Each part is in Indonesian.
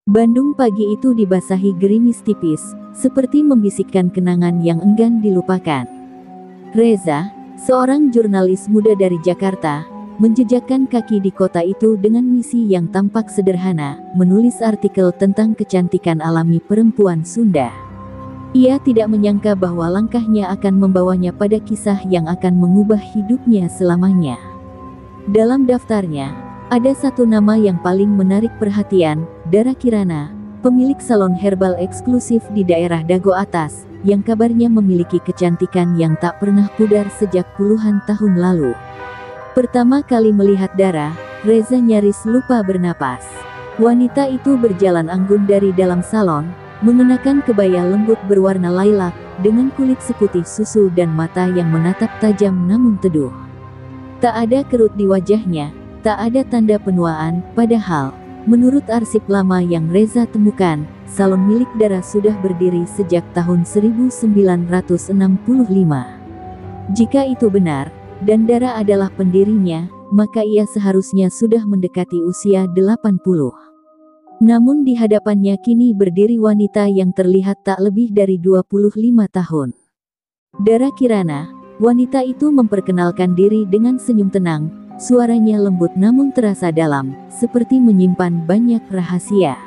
Bandung pagi itu dibasahi gerimis tipis, seperti membisikkan kenangan yang enggan dilupakan. Reza, seorang jurnalis muda dari Jakarta, menjejakkan kaki di kota itu dengan misi yang tampak sederhana, menulis artikel tentang kecantikan alami perempuan Sunda. Ia tidak menyangka bahwa langkahnya akan membawanya pada kisah yang akan mengubah hidupnya selamanya. Dalam daftarnya, ada satu nama yang paling menarik perhatian, Dara Kirana, pemilik salon herbal eksklusif di daerah Dago Atas, yang kabarnya memiliki kecantikan yang tak pernah pudar sejak puluhan tahun lalu. Pertama kali melihat Dara, Reza nyaris lupa bernapas. Wanita itu berjalan anggun dari dalam salon, mengenakan kebaya lembut berwarna lilac, dengan kulit seputih susu dan mata yang menatap tajam namun teduh. Tak ada kerut di wajahnya, tak ada tanda penuaan, padahal, menurut arsip lama yang Reza temukan, salon milik Dara sudah berdiri sejak tahun 1965. Jika itu benar, dan Dara adalah pendirinya, maka ia seharusnya sudah mendekati usia 80. Namun di hadapannya kini berdiri wanita yang terlihat tak lebih dari 25 tahun. Dara Kirana, wanita itu memperkenalkan diri dengan senyum tenang, suaranya lembut namun terasa dalam, seperti menyimpan banyak rahasia.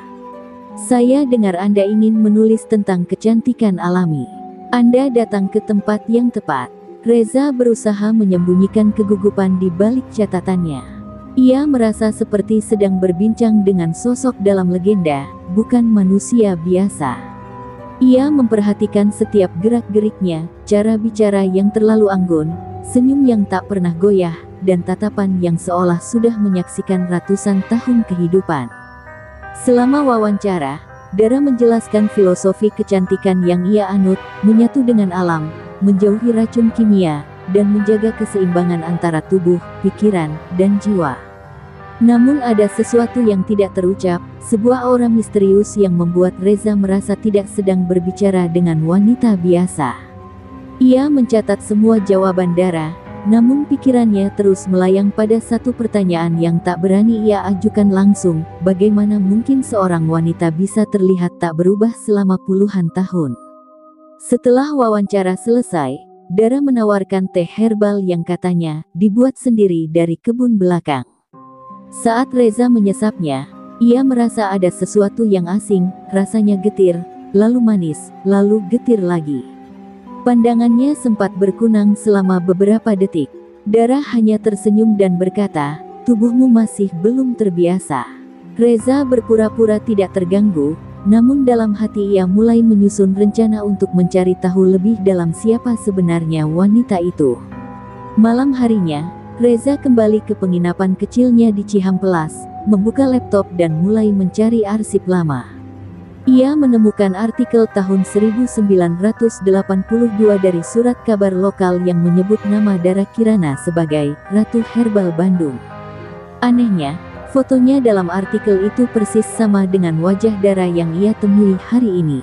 Saya dengar Anda ingin menulis tentang kecantikan alami. Anda datang ke tempat yang tepat. Reza berusaha menyembunyikan kegugupan di balik catatannya. Ia merasa seperti sedang berbincang dengan sosok dalam legenda, bukan manusia biasa. Ia memperhatikan setiap gerak-geriknya, cara bicara yang terlalu anggun, senyum yang tak pernah goyah, dan tatapan yang seolah sudah menyaksikan ratusan tahun kehidupan. Selama wawancara, Dara menjelaskan filosofi kecantikan yang ia anut, menyatu dengan alam, menjauhi racun kimia, dan menjaga keseimbangan antara tubuh, pikiran, dan jiwa. Namun ada sesuatu yang tidak terucap, sebuah aura misterius yang membuat Reza merasa tidak sedang berbicara dengan wanita biasa. Ia mencatat semua jawaban Dara, namun pikirannya terus melayang pada satu pertanyaan yang tak berani ia ajukan langsung, bagaimana mungkin seorang wanita bisa terlihat tak berubah selama puluhan tahun? Setelah wawancara selesai, Dara menawarkan teh herbal yang katanya dibuat sendiri dari kebun belakang. Saat Reza menyesapnya, ia merasa ada sesuatu yang asing, rasanya getir, lalu manis, lalu getir lagi. Pandangannya sempat berkunang selama beberapa detik. Dara hanya tersenyum dan berkata, "Tubuhmu masih belum terbiasa." Reza berpura-pura tidak terganggu, namun dalam hati ia mulai menyusun rencana untuk mencari tahu lebih dalam siapa sebenarnya wanita itu. Malam harinya, Reza kembali ke penginapan kecilnya di Cihampelas, membuka laptop dan mulai mencari arsip lama. Ia menemukan artikel tahun 1982 dari surat kabar lokal yang menyebut nama Dara Kirana sebagai Ratu Herbal Bandung. Anehnya, fotonya dalam artikel itu persis sama dengan wajah Dara yang ia temui hari ini.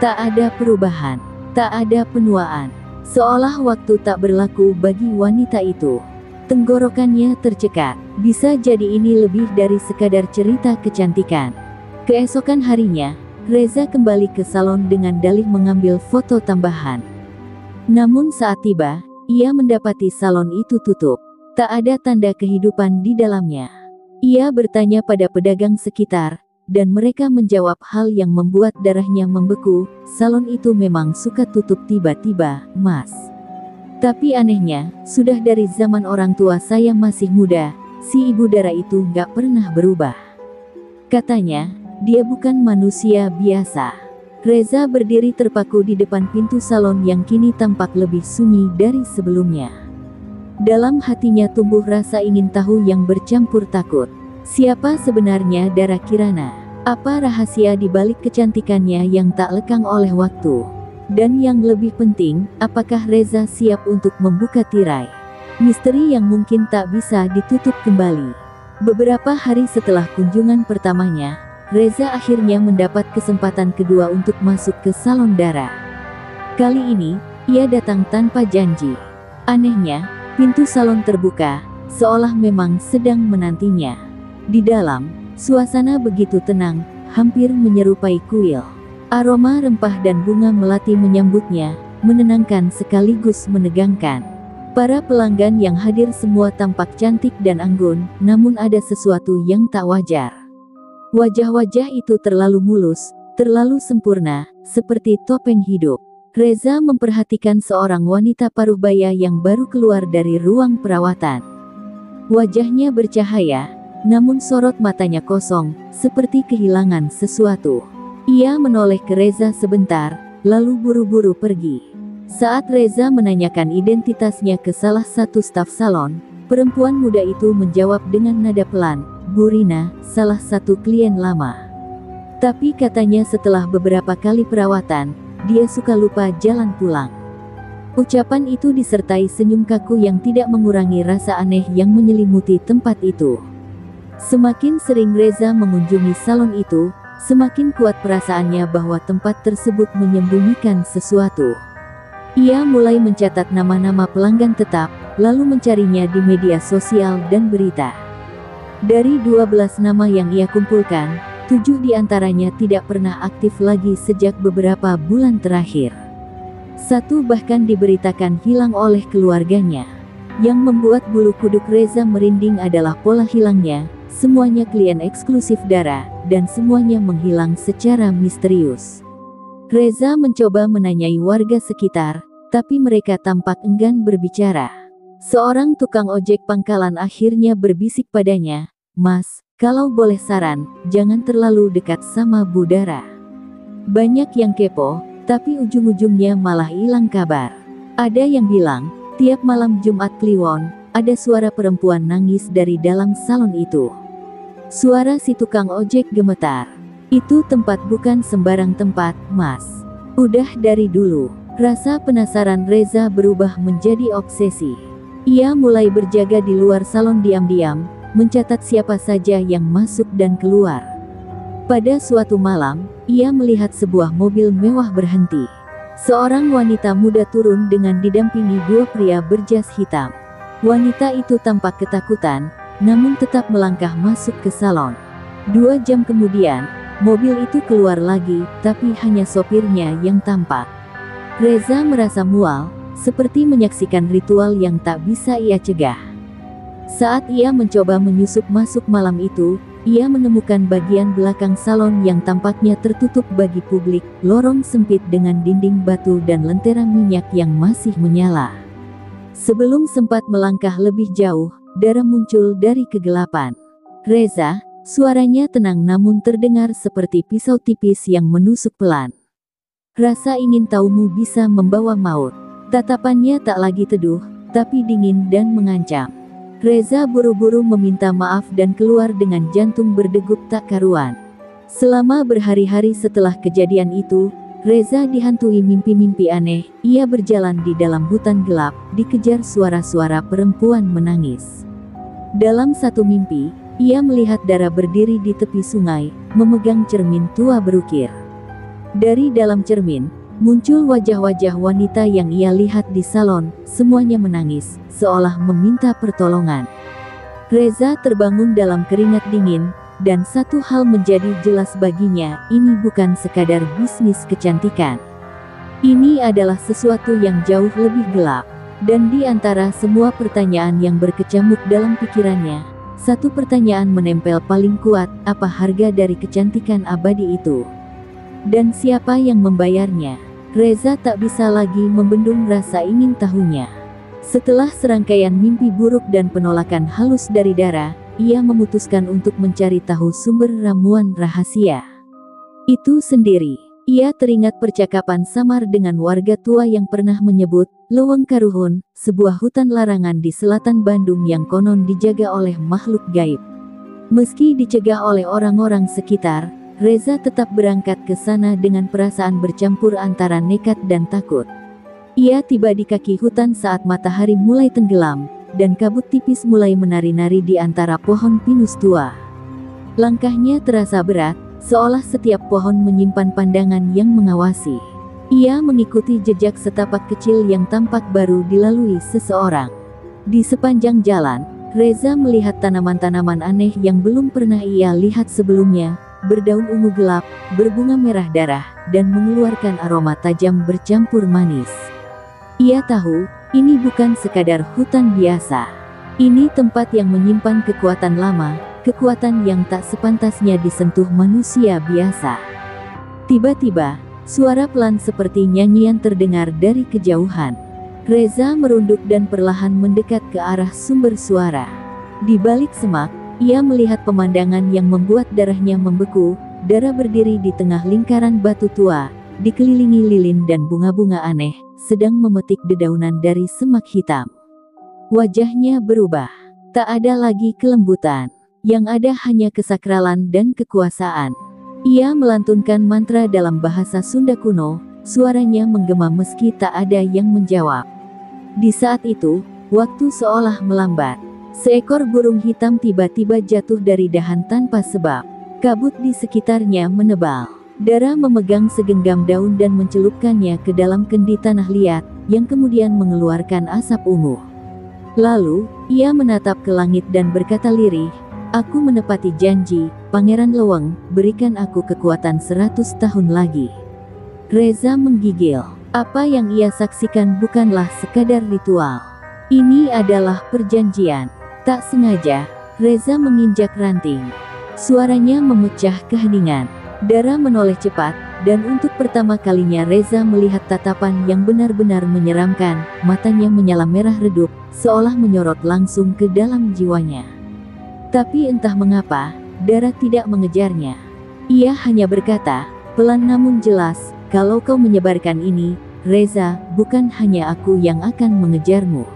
Tak ada perubahan, tak ada penuaan, seolah waktu tak berlaku bagi wanita itu. Tenggorokannya tercekat, bisa jadi ini lebih dari sekadar cerita kecantikan. Keesokan harinya, Reza kembali ke salon dengan dalih mengambil foto tambahan. Namun saat tiba, ia mendapati salon itu tutup. Tak ada tanda kehidupan di dalamnya. Ia bertanya pada pedagang sekitar, dan mereka menjawab hal yang membuat darahnya membeku, salon itu memang suka tutup tiba-tiba, Mas. Tapi anehnya, sudah dari zaman orang tua saya masih muda, si ibu Dara itu nggak pernah berubah. Katanya, dia bukan manusia biasa. Reza berdiri terpaku di depan pintu salon yang kini tampak lebih sunyi dari sebelumnya. Dalam hatinya tumbuh rasa ingin tahu yang bercampur takut. Siapa sebenarnya Dara Kirana? Apa rahasia di balik kecantikannya yang tak lekang oleh waktu? Dan yang lebih penting, apakah Reza siap untuk membuka tirai misteri yang mungkin tak bisa ditutup kembali? Beberapa hari setelah kunjungan pertamanya, Reza akhirnya mendapat kesempatan kedua untuk masuk ke salon Dara. Kali ini, ia datang tanpa janji. Anehnya, pintu salon terbuka, seolah memang sedang menantinya. Di dalam, suasana begitu tenang, hampir menyerupai kuil. Aroma rempah dan bunga melati menyambutnya, menenangkan sekaligus menegangkan. Para pelanggan yang hadir semua tampak cantik dan anggun, namun ada sesuatu yang tak wajar. Wajah-wajah itu terlalu mulus, terlalu sempurna, seperti topeng hidup. Reza memperhatikan seorang wanita paruhbaya yang baru keluar dari ruang perawatan. Wajahnya bercahaya, namun sorot matanya kosong, seperti kehilangan sesuatu. Ia menoleh ke Reza sebentar, lalu buru-buru pergi. Saat Reza menanyakan identitasnya ke salah satu staf salon, perempuan muda itu menjawab dengan nada pelan, "Bu Rina, salah satu klien lama. Tapi katanya setelah beberapa kali perawatan, dia suka lupa jalan pulang." Ucapan itu disertai senyum kaku yang tidak mengurangi rasa aneh yang menyelimuti tempat itu. Semakin sering Reza mengunjungi salon itu, semakin kuat perasaannya bahwa tempat tersebut menyembunyikan sesuatu. Ia mulai mencatat nama-nama pelanggan tetap, lalu mencarinya di media sosial dan berita. Dari 12 nama yang ia kumpulkan, 7 diantaranya tidak pernah aktif lagi sejak beberapa bulan terakhir. 1 bahkan diberitakan hilang oleh keluarganya. Yang membuat bulu kuduk Reza merinding adalah pola hilangnya, semuanya klien eksklusif Dara, dan semuanya menghilang secara misterius. Reza mencoba menanyai warga sekitar, tapi mereka tampak enggan berbicara. Seorang tukang ojek pangkalan akhirnya berbisik padanya, "Mas, kalau boleh saran, jangan terlalu dekat sama Bu Dara. Banyak yang kepo, tapi ujung-ujungnya malah hilang kabar." Ada yang bilang, tiap malam Jumat Kliwon, ada suara perempuan nangis dari dalam salon itu. Suara si tukang ojek gemetar. "Itu tempat bukan sembarang tempat, Mas. Udah dari dulu." Rasa penasaran Reza berubah menjadi obsesi. Ia mulai berjaga di luar salon diam-diam, mencatat siapa saja yang masuk dan keluar. Pada suatu malam, ia melihat sebuah mobil mewah berhenti. Seorang wanita muda turun dengan didampingi 2 pria berjas hitam. Wanita itu tampak ketakutan, namun tetap melangkah masuk ke salon. 2 jam kemudian, mobil itu keluar lagi, tapi hanya sopirnya yang tampak. Reza merasa mual, seperti menyaksikan ritual yang tak bisa ia cegah. Saat ia mencoba menyusup masuk malam itu, ia menemukan bagian belakang salon yang tampaknya tertutup bagi publik, lorong sempit dengan dinding batu dan lentera minyak yang masih menyala. Sebelum sempat melangkah lebih jauh, Dara muncul dari kegelapan. "Reza," suaranya tenang namun terdengar seperti pisau tipis yang menusuk pelan. "Rasa ingin tahumu bisa membawa maut." Tatapannya tak lagi teduh, tapi dingin dan mengancam. Reza buru-buru meminta maaf dan keluar dengan jantung berdegup tak karuan. Selama berhari-hari setelah kejadian itu, Reza dihantui mimpi-mimpi aneh. Ia berjalan di dalam hutan gelap, dikejar suara-suara perempuan menangis. Dalam satu mimpi, ia melihat Dara berdiri di tepi sungai, memegang cermin tua berukir. Dari dalam cermin, muncul wajah-wajah wanita yang ia lihat di salon, semuanya menangis, seolah meminta pertolongan. Reza terbangun dalam keringat dingin, dan satu hal menjadi jelas baginya, ini bukan sekadar bisnis kecantikan. Ini adalah sesuatu yang jauh lebih gelap. Dan di antara semua pertanyaan yang berkecamuk dalam pikirannya, satu pertanyaan menempel paling kuat, apa harga dari kecantikan abadi itu? Dan siapa yang membayarnya? Reza tak bisa lagi membendung rasa ingin tahunya. Setelah serangkaian mimpi buruk dan penolakan halus dari Dara, ia memutuskan untuk mencari tahu sumber ramuan rahasia itu sendiri. Ia teringat percakapan samar dengan warga tua yang pernah menyebut Leweng Karuhun, sebuah hutan larangan di selatan Bandung yang konon dijaga oleh makhluk gaib. Meski dicegah oleh orang-orang sekitar, Reza tetap berangkat ke sana dengan perasaan bercampur antara nekat dan takut. Ia tiba di kaki hutan saat matahari mulai tenggelam, dan kabut tipis mulai menari-nari di antara pohon pinus tua. Langkahnya terasa berat, seolah setiap pohon menyimpan pandangan yang mengawasi. Ia mengikuti jejak setapak kecil yang tampak baru dilalui seseorang. Di sepanjang jalan, Reza melihat tanaman-tanaman aneh yang belum pernah ia lihat sebelumnya, berdaun ungu gelap, berbunga merah darah, dan mengeluarkan aroma tajam bercampur manis. Ia tahu, ini bukan sekadar hutan biasa. Ini tempat yang menyimpan kekuatan lama, kekuatan yang tak sepantasnya disentuh manusia biasa. Tiba-tiba, suara pelan seperti nyanyian terdengar dari kejauhan. Reza merunduk dan perlahan mendekat ke arah sumber suara. Di balik semak, ia melihat pemandangan yang membuat darahnya membeku. Dara berdiri di tengah lingkaran batu tua, dikelilingi lilin dan bunga-bunga aneh, sedang memetik dedaunan dari semak hitam. Wajahnya berubah. Tak ada lagi kelembutan. Yang ada hanya kesakralan dan kekuasaan. Ia melantunkan mantra dalam bahasa Sunda kuno, suaranya menggema meski tak ada yang menjawab. Di saat itu, waktu seolah melambat. Seekor burung hitam tiba-tiba jatuh dari dahan tanpa sebab. Kabut di sekitarnya menebal. Dara memegang segenggam daun dan mencelupkannya ke dalam kendi tanah liat, yang kemudian mengeluarkan asap ungu. Lalu, ia menatap ke langit dan berkata lirih, "Aku menepati janji, Pangeran Leweng, berikan aku kekuatan 100 tahun lagi." Reza menggigil. Apa yang ia saksikan bukanlah sekadar ritual. Ini adalah perjanjian. Tak sengaja, Reza menginjak ranting. Suaranya memecah keheningan. Dara menoleh cepat, dan untuk pertama kalinya Reza melihat tatapan yang benar-benar menyeramkan. Matanya menyala merah redup, seolah menyorot langsung ke dalam jiwanya. Tapi entah mengapa, Dara tidak mengejarnya. Ia hanya berkata, pelan namun jelas, "Kalau kau menyebarkan ini, Reza, bukan hanya aku yang akan mengejarmu."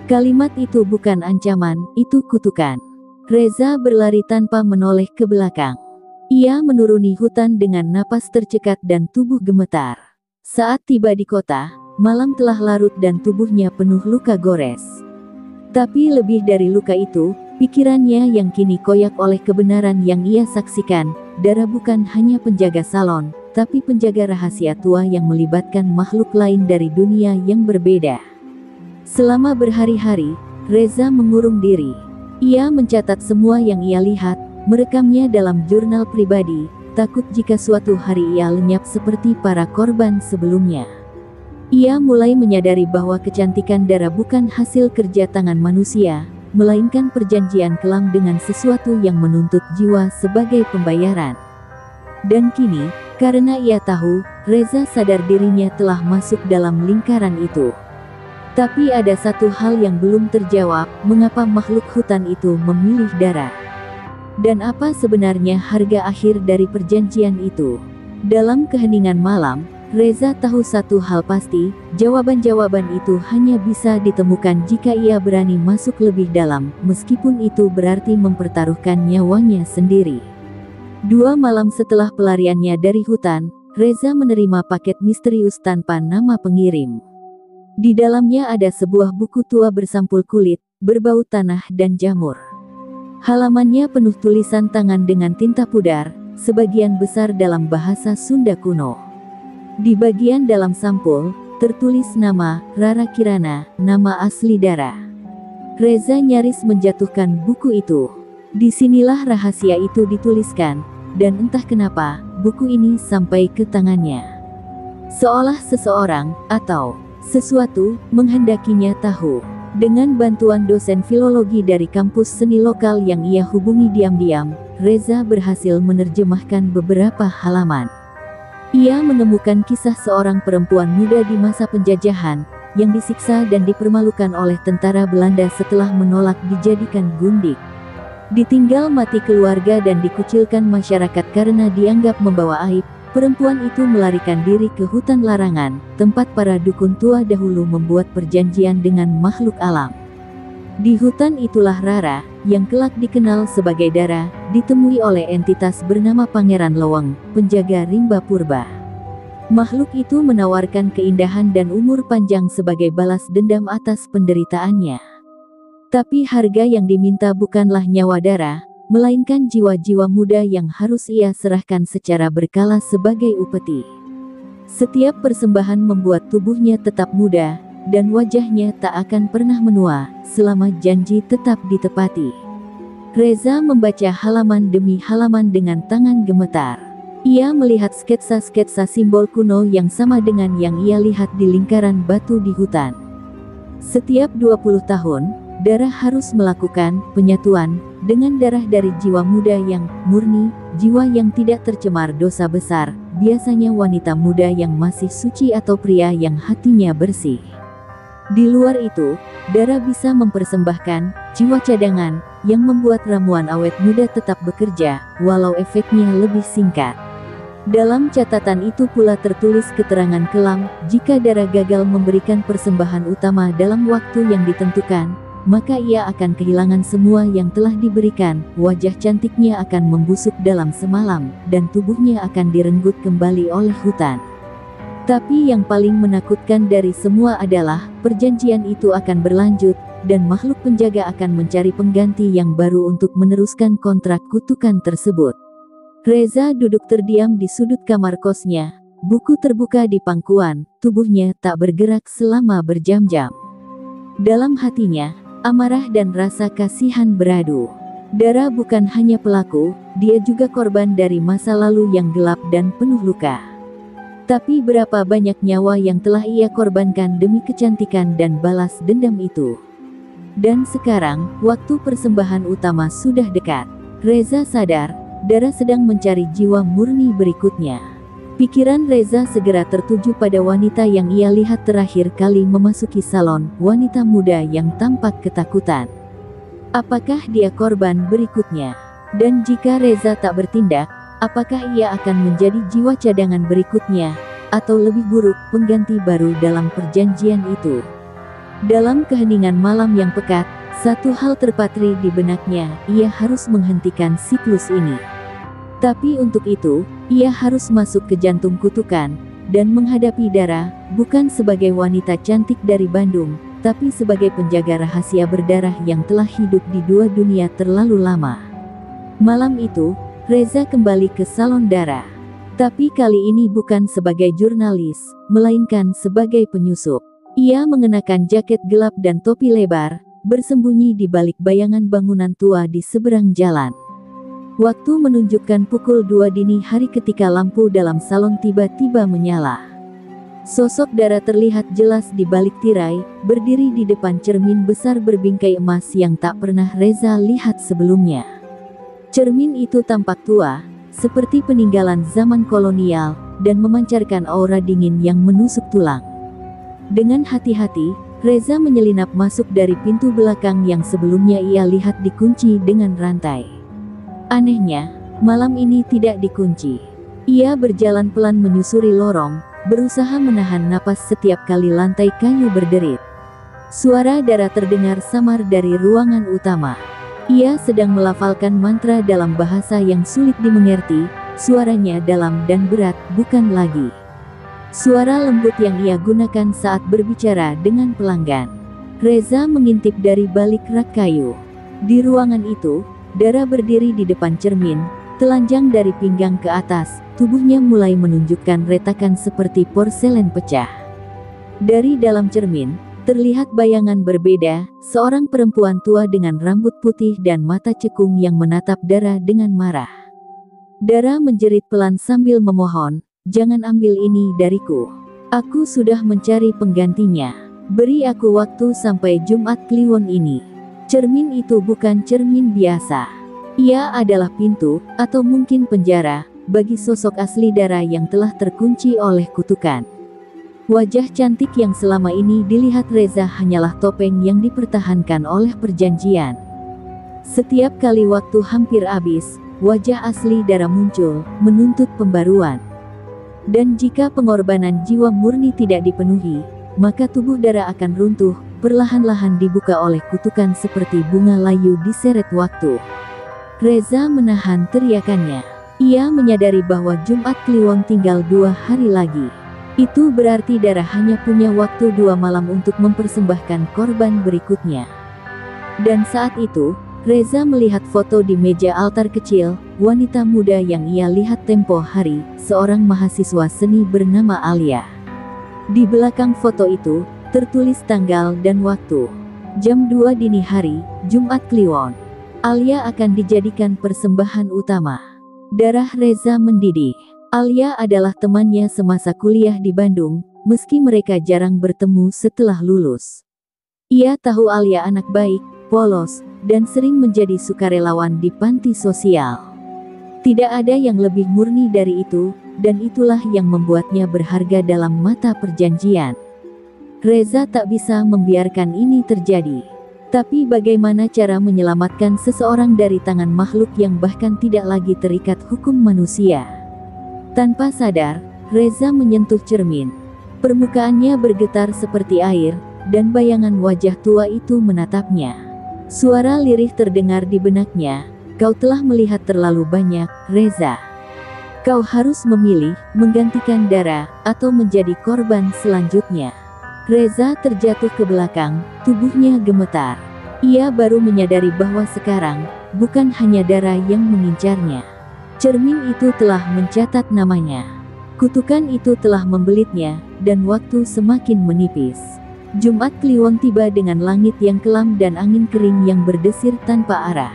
Kalimat itu bukan ancaman, itu kutukan. Reza berlari tanpa menoleh ke belakang. Ia menuruni hutan dengan napas tercekat dan tubuh gemetar. Saat tiba di kota, malam telah larut dan tubuhnya penuh luka gores. Tapi lebih dari luka itu, pikirannya yang kini koyak oleh kebenaran yang ia saksikan. Dara bukan hanya penjaga salon, tapi penjaga rahasia tua yang melibatkan makhluk lain dari dunia yang berbeda. Selama berhari-hari, Reza mengurung diri. Ia mencatat semua yang ia lihat, merekamnya dalam jurnal pribadi, takut jika suatu hari ia lenyap seperti para korban sebelumnya. Ia mulai menyadari bahwa kecantikan Dara bukan hasil kerja tangan manusia, melainkan perjanjian kelam dengan sesuatu yang menuntut jiwa sebagai pembayaran. Dan kini, karena ia tahu, Reza sadar dirinya telah masuk dalam lingkaran itu. Tapi ada satu hal yang belum terjawab, mengapa makhluk hutan itu memilih Dara? Dan apa sebenarnya harga akhir dari perjanjian itu? Dalam keheningan malam, Reza tahu satu hal pasti, jawaban-jawaban itu hanya bisa ditemukan jika ia berani masuk lebih dalam, meskipun itu berarti mempertaruhkan nyawanya sendiri. 2 malam setelah pelariannya dari hutan, Reza menerima paket misterius tanpa nama pengirim. Di dalamnya ada sebuah buku tua bersampul kulit, berbau tanah dan jamur. Halamannya penuh tulisan tangan dengan tinta pudar, sebagian besar dalam bahasa Sunda kuno. Di bagian dalam sampul, tertulis nama, Rara Kirana, nama asli Dara. Reza nyaris menjatuhkan buku itu. Disinilah rahasia itu dituliskan, dan entah kenapa, buku ini sampai ke tangannya. Seolah seseorang, atau sesuatu, menghendakinya tahu. Dengan bantuan dosen filologi dari kampus seni lokal yang ia hubungi diam-diam, Reza berhasil menerjemahkan beberapa halaman. Ia menemukan kisah seorang perempuan muda di masa penjajahan, yang disiksa dan dipermalukan oleh tentara Belanda setelah menolak dijadikan gundik. Ditinggal mati keluarga dan dikucilkan masyarakat karena dianggap membawa aib, perempuan itu melarikan diri ke hutan larangan, tempat para dukun tua dahulu membuat perjanjian dengan makhluk alam. Di hutan itulah Rara, yang kelak dikenal sebagai Dara, ditemui oleh entitas bernama Pangeran Leweng, penjaga rimba purba. Makhluk itu menawarkan keindahan dan umur panjang sebagai balas dendam atas penderitaannya. Tapi harga yang diminta bukanlah nyawa Dara, melainkan jiwa-jiwa muda yang harus ia serahkan secara berkala sebagai upeti. Setiap persembahan membuat tubuhnya tetap muda, dan wajahnya tak akan pernah menua, selama janji tetap ditepati. Reza membaca halaman demi halaman dengan tangan gemetar. Ia melihat sketsa-sketsa simbol kuno yang sama dengan yang ia lihat di lingkaran batu di hutan. Setiap 20 tahun, Dara harus melakukan penyatuan dengan darah dari jiwa muda yang murni, jiwa yang tidak tercemar dosa besar, biasanya wanita muda yang masih suci atau pria yang hatinya bersih. Di luar itu, Dara bisa mempersembahkan jiwa cadangan yang membuat ramuan awet muda tetap bekerja, walau efeknya lebih singkat. Dalam catatan itu pula tertulis keterangan kelam, jika Dara gagal memberikan persembahan utama dalam waktu yang ditentukan, maka ia akan kehilangan semua yang telah diberikan, wajah cantiknya akan membusuk dalam semalam, dan tubuhnya akan direnggut kembali oleh hutan. Tapi yang paling menakutkan dari semua adalah, perjanjian itu akan berlanjut, dan makhluk penjaga akan mencari pengganti yang baru untuk meneruskan kontrak kutukan tersebut. Reza duduk terdiam di sudut kamar kosnya, buku terbuka di pangkuan, tubuhnya tak bergerak selama berjam-jam. Dalam hatinya, amarah dan rasa kasihan beradu. Dara bukan hanya pelaku, dia juga korban dari masa lalu yang gelap dan penuh luka. Tapi berapa banyak nyawa yang telah ia korbankan demi kecantikan dan balas dendam itu. Dan sekarang, waktu persembahan utama sudah dekat. Reza sadar, Dara sedang mencari jiwa murni berikutnya. Pikiran Reza segera tertuju pada wanita yang ia lihat terakhir kali memasuki salon, wanita muda yang tampak ketakutan. Apakah dia korban berikutnya? Dan jika Reza tak bertindak, apakah ia akan menjadi jiwa cadangan berikutnya? Atau lebih buruk, pengganti baru dalam perjanjian itu? Dalam keheningan malam yang pekat, satu hal terpatri di benaknya, ia harus menghentikan siklus ini. Tapi untuk itu, ia harus masuk ke jantung kutukan, dan menghadapi Dara, bukan sebagai wanita cantik dari Bandung, tapi sebagai penjaga rahasia berdarah yang telah hidup di dua dunia terlalu lama. Malam itu, Reza kembali ke salon Dara. Tapi kali ini bukan sebagai jurnalis, melainkan sebagai penyusup. Ia mengenakan jaket gelap dan topi lebar, bersembunyi di balik bayangan bangunan tua di seberang jalan. Waktu menunjukkan pukul 2 dini hari ketika lampu dalam salon tiba-tiba menyala. Sosok Dara terlihat jelas di balik tirai, berdiri di depan cermin besar berbingkai emas yang tak pernah Reza lihat sebelumnya. Cermin itu tampak tua, seperti peninggalan zaman kolonial, dan memancarkan aura dingin yang menusuk tulang. Dengan hati-hati, Reza menyelinap masuk dari pintu belakang yang sebelumnya ia lihat dikunci dengan rantai. Anehnya, malam ini tidak dikunci. Ia berjalan pelan menyusuri lorong, berusaha menahan napas setiap kali lantai kayu berderit. Suara Dara terdengar samar dari ruangan utama. Ia sedang melafalkan mantra dalam bahasa yang sulit dimengerti, suaranya dalam dan berat, bukan lagi suara lembut yang ia gunakan saat berbicara dengan pelanggan. Reza mengintip dari balik rak kayu. Di ruangan itu, Dara berdiri di depan cermin, telanjang dari pinggang ke atas, tubuhnya mulai menunjukkan retakan seperti porselen pecah. Dari dalam cermin, terlihat bayangan berbeda, seorang perempuan tua dengan rambut putih dan mata cekung yang menatap Dara dengan marah. Dara menjerit pelan sambil memohon, "Jangan ambil ini dariku. Aku sudah mencari penggantinya. Beri aku waktu sampai Jumat Kliwon ini." Cermin itu bukan cermin biasa. Ia adalah pintu, atau mungkin penjara, bagi sosok asli Dara yang telah terkunci oleh kutukan. Wajah cantik yang selama ini dilihat Reza hanyalah topeng yang dipertahankan oleh perjanjian. Setiap kali waktu hampir habis, wajah asli Dara muncul, menuntut pembaruan. Dan jika pengorbanan jiwa murni tidak dipenuhi, maka tubuh Dara akan runtuh, perlahan-lahan dibuka oleh kutukan seperti bunga layu diseret waktu. Reza menahan teriakannya. Ia menyadari bahwa Jumat Kliwon tinggal 2 hari lagi. Itu berarti Dara hanya punya waktu 2 malam untuk mempersembahkan korban berikutnya. Dan saat itu, Reza melihat foto di meja altar kecil, wanita muda yang ia lihat tempo hari, seorang mahasiswa seni bernama Alia. Di belakang foto itu, tertulis tanggal dan waktu. Jam 2 dini hari, Jumat Kliwon. Alia akan dijadikan persembahan utama. Darah Reza mendidih. Alia adalah temannya semasa kuliah di Bandung, meski mereka jarang bertemu setelah lulus. Ia tahu Alia anak baik, polos, dan sering menjadi sukarelawan di panti sosial. Tidak ada yang lebih murni dari itu, dan itulah yang membuatnya berharga dalam mata perjanjian. Reza tak bisa membiarkan ini terjadi. Tapi bagaimana cara menyelamatkan seseorang dari tangan makhluk yang bahkan tidak lagi terikat hukum manusia? Tanpa sadar, Reza menyentuh cermin. Permukaannya bergetar seperti air, dan bayangan wajah tua itu menatapnya. Suara lirih terdengar di benaknya, "Kau telah melihat terlalu banyak, Reza. Kau harus memilih, menggantikan Dara, atau menjadi korban selanjutnya." Reza terjatuh ke belakang, tubuhnya gemetar. Ia baru menyadari bahwa sekarang, bukan hanya Dara yang mengincarnya. Cermin itu telah mencatat namanya. Kutukan itu telah membelitnya, dan waktu semakin menipis. Jumat Kliwon tiba dengan langit yang kelam dan angin kering yang berdesir tanpa arah.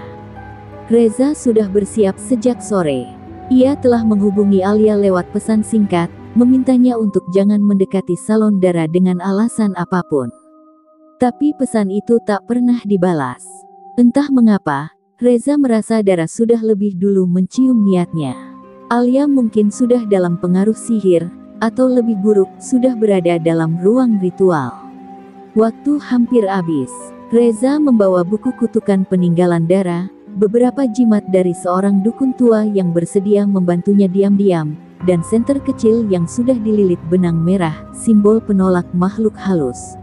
Reza sudah bersiap sejak sore. Ia telah menghubungi Alia lewat pesan singkat, memintanya untuk jangan mendekati salon Dara dengan alasan apapun. Tapi pesan itu tak pernah dibalas. Entah mengapa, Reza merasa Dara sudah lebih dulu mencium niatnya. Alia mungkin sudah dalam pengaruh sihir, atau lebih buruk, sudah berada dalam ruang ritual. Waktu hampir habis. Reza membawa buku kutukan peninggalan Dara, beberapa jimat dari seorang dukun tua yang bersedia membantunya diam-diam, dan senter kecil yang sudah dililit benang merah, simbol penolak makhluk halus.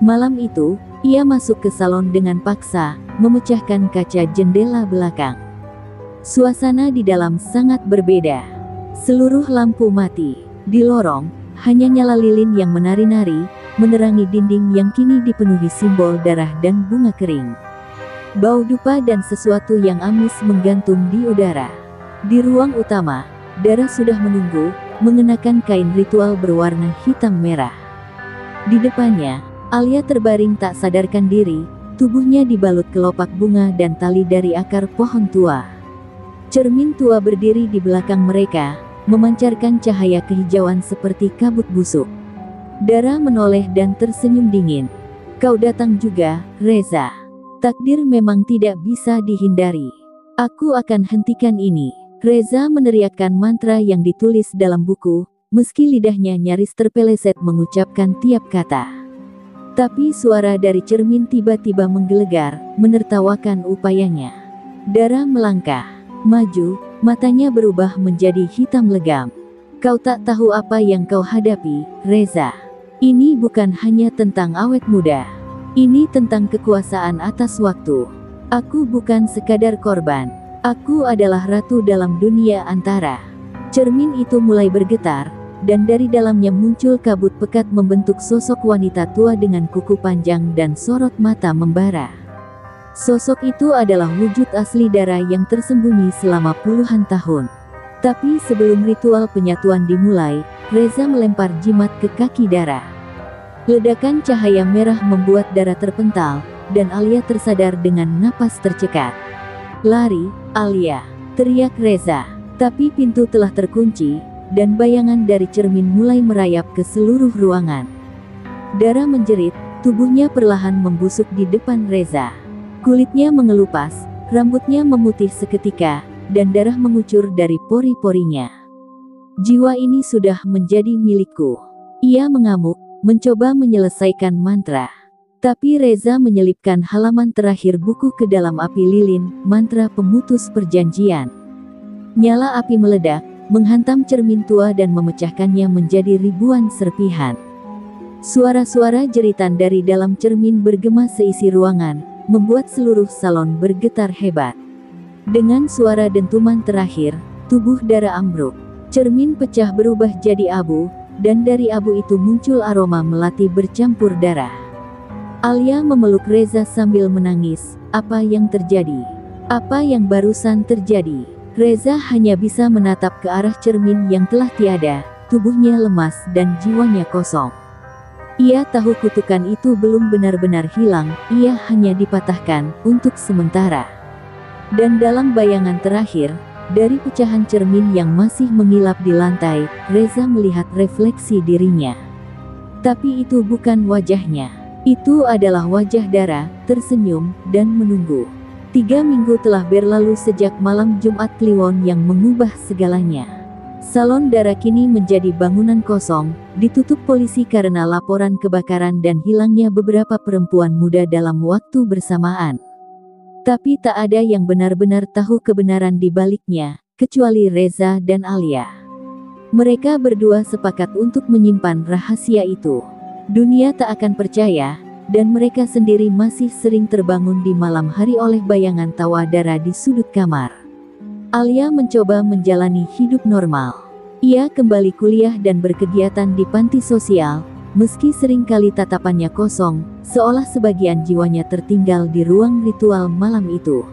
Malam itu, ia masuk ke salon dengan paksa, memecahkan kaca jendela belakang. Suasana di dalam sangat berbeda. Seluruh lampu mati. Di lorong, hanya nyala lilin yang menari-nari, menerangi dinding yang kini dipenuhi simbol darah dan bunga kering. Bau dupa dan sesuatu yang amis menggantung di udara. Di ruang utama, Dara sudah menunggu, mengenakan kain ritual berwarna hitam merah. Di depannya, Alia terbaring tak sadarkan diri, tubuhnya dibalut kelopak bunga dan tali dari akar pohon tua. Cermin tua berdiri di belakang mereka, memancarkan cahaya kehijauan seperti kabut busuk. Dara menoleh dan tersenyum dingin. "Kau datang juga, Reza. Takdir memang tidak bisa dihindari. Aku akan hentikan ini." Reza meneriakkan mantra yang ditulis dalam buku, meski lidahnya nyaris terpeleset mengucapkan tiap kata. Tapi suara dari cermin tiba-tiba menggelegar, menertawakan upayanya. Dara melangkah maju, matanya berubah menjadi hitam legam. "Kau tak tahu apa yang kau hadapi, Reza. Ini bukan hanya tentang awet muda. Ini tentang kekuasaan atas waktu. Aku bukan sekadar korban. Aku adalah ratu dalam dunia antara." Cermin itu mulai bergetar, dan dari dalamnya muncul kabut pekat membentuk sosok wanita tua dengan kuku panjang dan sorot mata membara. Sosok itu adalah wujud asli Dara yang tersembunyi selama puluhan tahun. Tapi sebelum ritual penyatuan dimulai, Reza melempar jimat ke kaki Dara. Ledakan cahaya merah membuat Dara terpental, dan Alia tersadar dengan napas tercekat. "Lari, Alia!" teriak Reza. Tapi pintu telah terkunci, dan bayangan dari cermin mulai merayap ke seluruh ruangan. Dara menjerit, tubuhnya perlahan membusuk di depan Reza. Kulitnya mengelupas, rambutnya memutih seketika, dan darah mengucur dari pori-porinya. "Jiwa ini sudah menjadi milikku." Ia mengamuk, mencoba menyelesaikan mantra. Tapi Reza menyelipkan halaman terakhir buku ke dalam api lilin, mantra pemutus perjanjian. Nyala api meledak, menghantam cermin tua dan memecahkannya menjadi ribuan serpihan. Suara-suara jeritan dari dalam cermin bergema seisi ruangan, membuat seluruh salon bergetar hebat. Dengan suara dentuman terakhir, tubuh Dara ambruk. Cermin pecah berubah jadi abu, dan dari abu itu muncul aroma melati bercampur darah. Alia memeluk Reza sambil menangis. "Apa yang terjadi? Apa yang barusan terjadi?" Reza hanya bisa menatap ke arah cermin yang telah tiada, tubuhnya lemas dan jiwanya kosong. Ia tahu kutukan itu belum benar-benar hilang, ia hanya dipatahkan, untuk sementara. Dan dalam bayangan terakhir, dari pecahan cermin yang masih mengilap di lantai, Reza melihat refleksi dirinya. Tapi itu bukan wajahnya. Itu adalah wajah Dara, tersenyum, dan menunggu. 3 minggu telah berlalu sejak malam Jumat Kliwon yang mengubah segalanya. Salon Dara kini menjadi bangunan kosong, ditutup polisi karena laporan kebakaran dan hilangnya beberapa perempuan muda dalam waktu bersamaan. Tapi tak ada yang benar-benar tahu kebenaran di baliknya, kecuali Reza dan Alia. Mereka berdua sepakat untuk menyimpan rahasia itu. Dunia tak akan percaya, dan mereka sendiri masih sering terbangun di malam hari oleh bayangan tawa Dara di sudut kamar. Alia mencoba menjalani hidup normal. Ia kembali kuliah dan berkegiatan di panti sosial, meski seringkali tatapannya kosong, seolah sebagian jiwanya tertinggal di ruang ritual malam itu.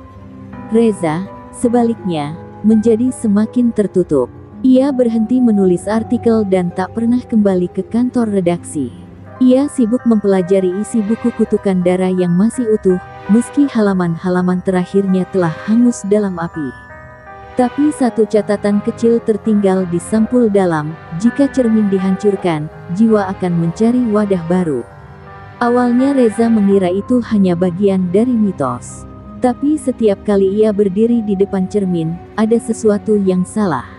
Reza, sebaliknya, menjadi semakin tertutup. Ia berhenti menulis artikel dan tak pernah kembali ke kantor redaksi. Ia sibuk mempelajari isi buku kutukan Dara yang masih utuh, meski halaman-halaman terakhirnya telah hangus dalam api. Tapi satu catatan kecil tertinggal di sampul dalam, jika cermin dihancurkan, jiwa akan mencari wadah baru. Awalnya Reza mengira itu hanya bagian dari mitos. Tapi setiap kali ia berdiri di depan cermin, ada sesuatu yang salah.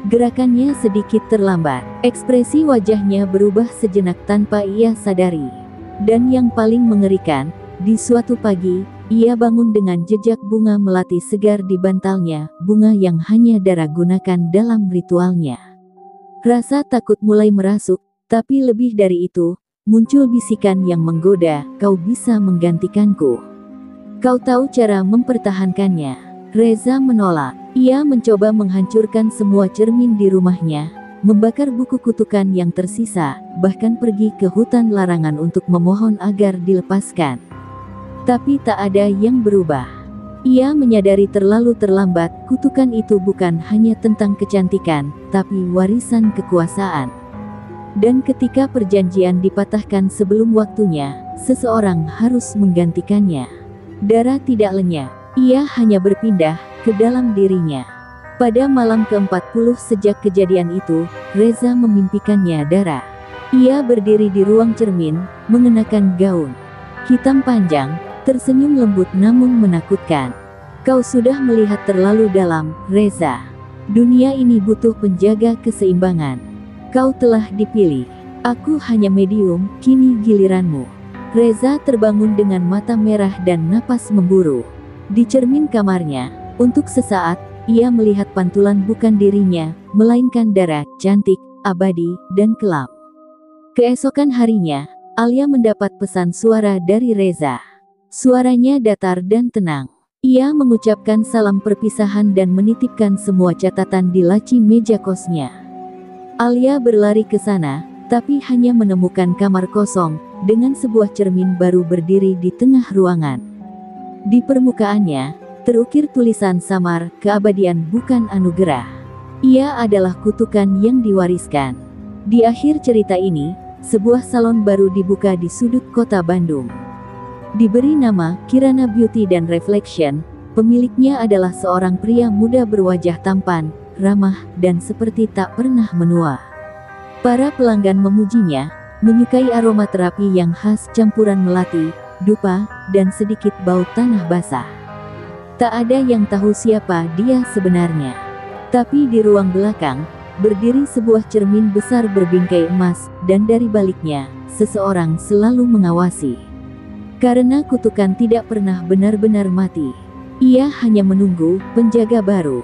Gerakannya sedikit terlambat, ekspresi wajahnya berubah sejenak tanpa ia sadari. Dan yang paling mengerikan, di suatu pagi, ia bangun dengan jejak bunga melati segar di bantalnya, bunga yang hanya Dara gunakan dalam ritualnya. Rasa takut mulai merasuk, tapi lebih dari itu, muncul bisikan yang menggoda, "Kau bisa menggantikanku. Kau tahu cara mempertahankannya." Reza menolak. Ia mencoba menghancurkan semua cermin di rumahnya, membakar buku kutukan yang tersisa, bahkan pergi ke hutan larangan untuk memohon agar dilepaskan. Tapi tak ada yang berubah. Ia menyadari terlalu terlambat, kutukan itu bukan hanya tentang kecantikan, tapi warisan kekuasaan. Dan ketika perjanjian dipatahkan sebelum waktunya, seseorang harus menggantikannya. Dara tidak lenyap. Ia hanya berpindah ke dalam dirinya. Pada malam ke-40 sejak kejadian itu, Reza memimpikannya Dara. Ia berdiri di ruang cermin, mengenakan gaun hitam panjang, tersenyum lembut namun menakutkan. "Kau sudah melihat terlalu dalam, Reza. Dunia ini butuh penjaga keseimbangan. Kau telah dipilih. Aku hanya medium, kini giliranmu." Reza terbangun dengan mata merah dan napas memburu. Di cermin kamarnya, untuk sesaat, ia melihat pantulan bukan dirinya, melainkan Dara, cantik, abadi, dan kelam. Keesokan harinya, Alia mendapat pesan suara dari Reza. Suaranya datar dan tenang. Ia mengucapkan salam perpisahan dan menitipkan semua catatan di laci meja kosnya. Alia berlari ke sana, tapi hanya menemukan kamar kosong, dengan sebuah cermin baru berdiri di tengah ruangan. Di permukaannya, terukir tulisan samar, "Keabadian bukan anugerah. Ia adalah kutukan yang diwariskan." Di akhir cerita ini, sebuah salon baru dibuka di sudut kota Bandung. Diberi nama Kirana Beauty dan Reflection, pemiliknya adalah seorang pria muda berwajah tampan, ramah, dan seperti tak pernah menua. Para pelanggan memujinya, menyukai aroma terapi yang khas campuran melati, dupa, dan sedikit bau tanah basah. Tak ada yang tahu siapa dia sebenarnya. Tapi di ruang belakang, berdiri sebuah cermin besar berbingkai emas, dan dari baliknya, seseorang selalu mengawasi. Karena kutukan tidak pernah benar-benar mati. Ia hanya menunggu penjaga baru.